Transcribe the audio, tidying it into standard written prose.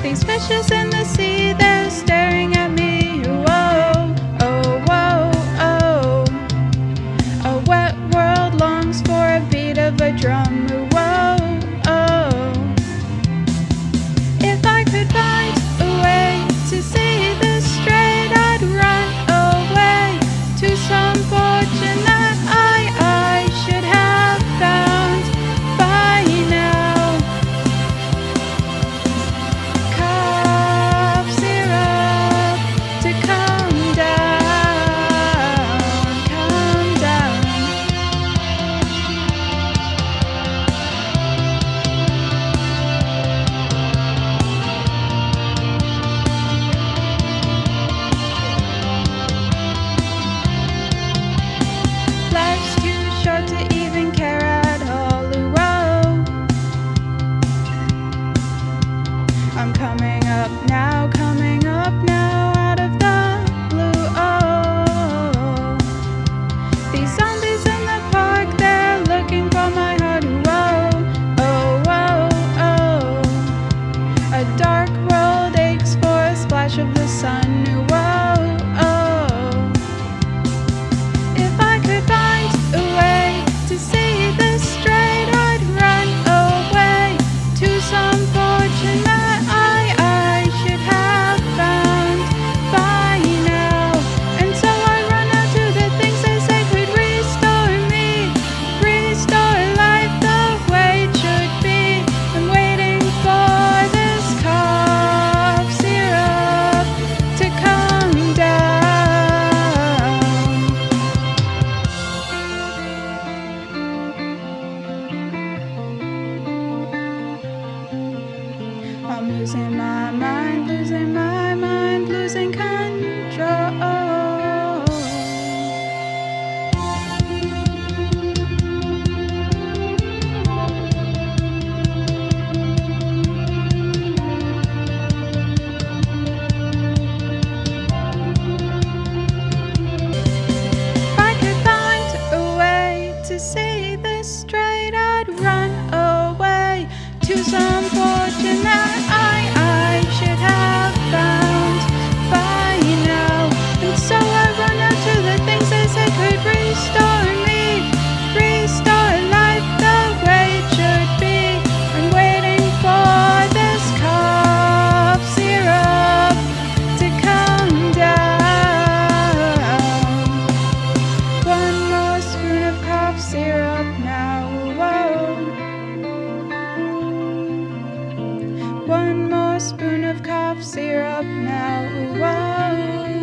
These fishes in the sea, they're staring at me. Whoa, oh, whoa, oh. A wet world longs for a beat of a drum. Whoa, oh. If I could find a way to see this straight, I'd run away to some fortune that I should have found by now. Cough syrup to come down, come down. Life's too short to even care at all. Whoa. I'm coming up now out of the blue. Oh, these zombies in the park, they're looking for my heart. Whoa, oh, whoa, oh. A dark world aches for a splash of the sun. Whoa, oh. If I could find a way to see this straight, I'd run away to some fortune that I should have found by now. And so I run out to the things they say could restore me, restore life the way it should be. I'm waiting for this cough syrup to come down. I'm losing my mind, losing control. If I could find a way to see this straight, I'd run away to some fortune that I should have found by now. And so I run out to the things they say could restore me, restore life the way it should be. I'm waiting for this cough syrup to come down. One more spoon of cough syrup now. Whoa. One more spoon of cough syrup now. Whoa.